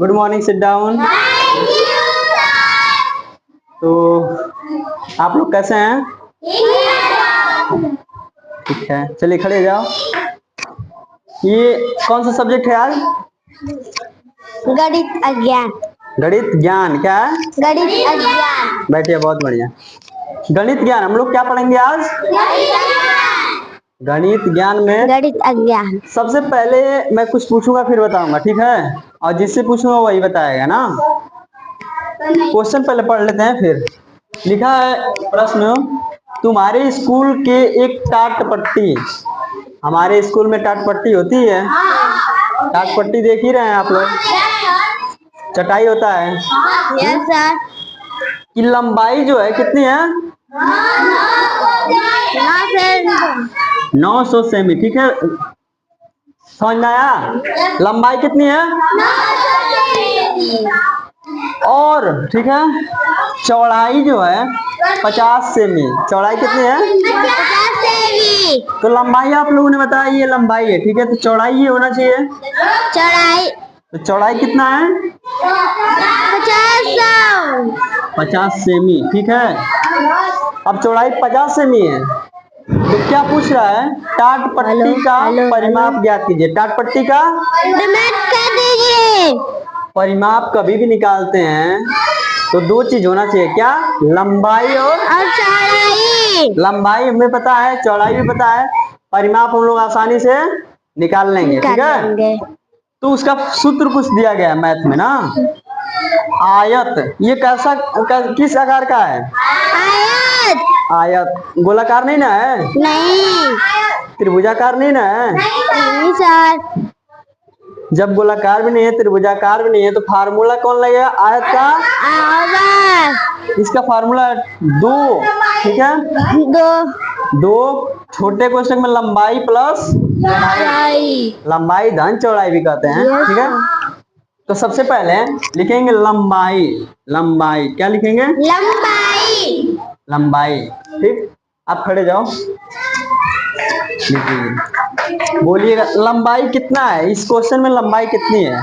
Good morning, sit down. तो आप लोग कैसे हैं? ठीक है, चलिए खड़े हो जाओ। ये कौन सा सब्जेक्ट है आज? गणित अज्ञान। गणित ज्ञान क्या है? गणित अज्ञान। बैठिए, बहुत बढ़िया। गणित ज्ञान हम लोग क्या पढ़ेंगे आज? गणित ज्ञान में गणित अज्ञान। सबसे पहले मैं कुछ पूछूंगा फिर बताऊंगा, ठीक है? और जिससे पूछूंगा वही बताएगा ना। क्वेश्चन पहले पढ़ लेते हैं फिर। लिखा है प्रश्न, तुम्हारे स्कूल के एक टाट पट्टी। हमारे स्कूल में टाट पट्टी होती है। टाट पट्टी देख ही रहे हैं आप लोग, चटाई होता है। Yes sir. की लंबाई जो है कितनी है? 900 सेमी, ठीक है? समझ में आया? लंबाई कितनी है? और ठीक है, चौड़ाई जो है 50 सेमी। चौड़ाई कितनी है? 50 सेमी। तो लंबाई आप लोगों ने बताया ये लंबाई है, ठीक है? तो चौड़ाई ये होना चाहिए। चौड़ाई तो चौड़ाई कितना है? 50 सेमी, ठीक है? अब चौड़ाई 50 सेमी है, तो क्या पूछ रहा है? टाट पट्टी का परिमाप ज्ञात कीजिए। टाट पट्टी का परिमाप कभी भी निकालते हैं तो दो चीज होना चाहिए, क्या? लंबाई और चौड़ाई। लंबाई हमें पता है, चौड़ाई भी पता है, परिमाप हम लोग आसानी से निकाल लेंगे, ठीक है? तो उसका सूत्र कुछ दिया गया है मैथ में ना। आयत, ये कैसा किस आकार का है? आयत। आयत गोलाकार नहीं ना है? नहीं। त्रिभुजाकार नहीं ना है? नहीं सर। जब गोलाकार भी नहीं है, त्रिभुजाकार भी नहीं है, तो फार्मूला कौन लगेगा आयत का? इसका फार्मूला 2, ठीक है? दो छोटे क्वेश्चन में लंबाई प्लस लंबाई धन चौड़ाई भी कहते हैं, ठीक है? तो सबसे पहले लिखेंगे लंबाई। लंबाई क्या लिखेंगे? लंबाई। लंबाई, ठीक? आप खड़े जाओ, बोलिएगा लंबाई कितना है? इस क्वेश्चन में लंबाई कितनी है?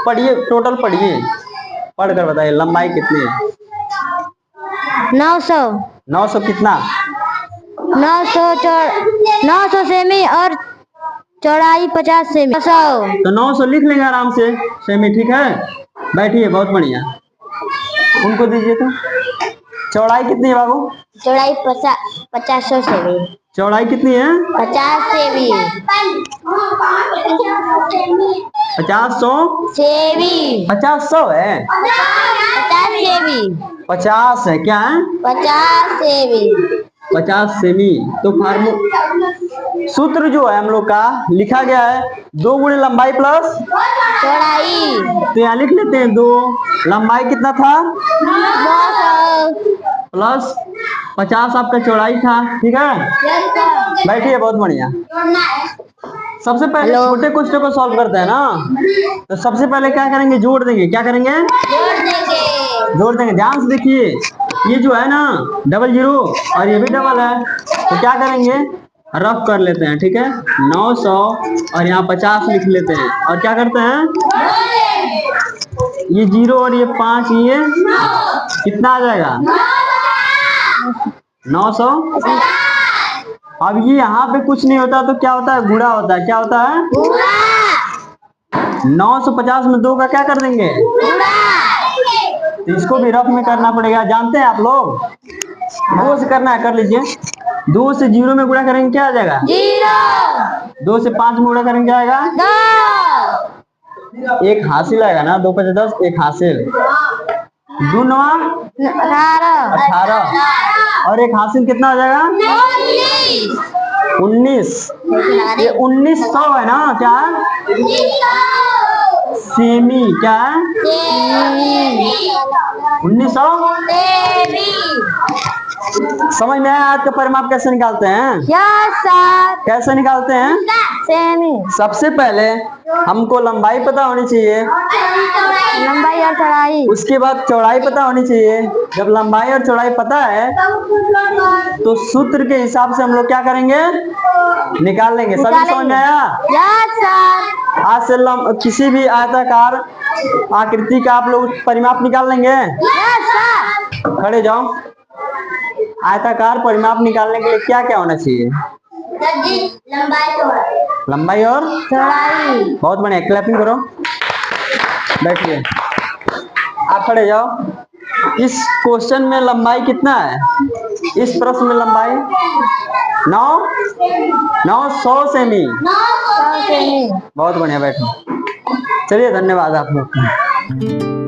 पढ़िए, टोटल पढ़िए, पढ़कर बताइए लंबाई कितनी है? 900। 900 कितना? 900 सेमी और चौड़ाई 50 सेमी। 900। तो 900 लिख लेंगे आराम से सेमी, ठीक है? बैठिए, बहुत बढ़िया। उनको दीजिए। तो चौड़ाई कितनी है बाबू? चौड़ाई 50 सेमी। चौड़ाई कितनी है? 50 सेमी। 50 सेमी। 50 है? 50 सेमी। 50 है क्या है? 50 सेमी। 50 सेमी। तो सूत्र जो है हम लोग का लिखा गया है 2 गुणे लंबाई प्लस चौड़ाई। तो यहाँ लिख लेते हैं 2। लंबाई कितना था? 900 प्लस 50 आपका चौड़ाई था, ठीक है? बैठिए, बहुत बढ़िया। सबसे पहले छोटे क्वेश्चन को सॉल्व करते हैं ना, तो सबसे पहले क्या करेंगे? जोड़ देंगे। क्या करेंगे? जोड़ देंगे। ध्यान से देखिए, ये जो है ना डबल जीरो और ये भी डबल है, तो क्या करेंगे? रफ कर लेते हैं, ठीक है? 900 और यहाँ 50 लिख लेते हैं, और क्या करते हैं? ये 0 और ये 5, ये कितना आ जाएगा? 900। अब ये यहाँ पे कुछ नहीं होता तो क्या होता है? गुणा होता है। क्या होता है? 950 में 2 का क्या कर देंगे? तो इसको भी रफ में करना पड़ेगा, जानते हैं आप लोग? 2 से करना है, कर लीजिए। 2 से 0 में गुणा करेंगे, क्या आ जाएगा? 0। 2 से 5 में गुणा करेंगे, क्या आएगा? 2। एक हासिल आएगा ना, 2 5 10, एक हासिल। 2 9 18 और एक हासिल कितना आ जाएगा? 19। ये 1900 है ना? क्या है? सेमी। क्या है? 1900। समझ में आया? आज का परिमाप कैसे निकालते हैं? Yes sir. कैसे निकालते हैं? सेमी। सबसे पहले हमको लंबाई पता होनी चाहिए, लंबाई और चौड़ाई। उसके बाद चौड़ाई पता होनी चाहिए। जब लंबाई और चौड़ाई पता है तो सूत्र के हिसाब से हम लोग क्या करेंगे? निकाल लेंगे। सभी समझ में आया? Yes sir. आज से किसी भी आयताकार आकृति का आप लोग परिमाप निकाल लेंगे। खड़े जाओ। आयताकार परिमाप निकालने के लिए क्या क्या होना चाहिए? लंबाई और चौड़ाई। बहुत बढ़िया, क्लैपिंग करो। बैठिए, आप खड़े जाओ। इस क्वेश्चन में लंबाई कितना है? इस प्रश्न में लंबाई 900 सेमी। 100 सेमी। बहुत बढ़िया, बैठो। चलिए, धन्यवाद आप लोग का।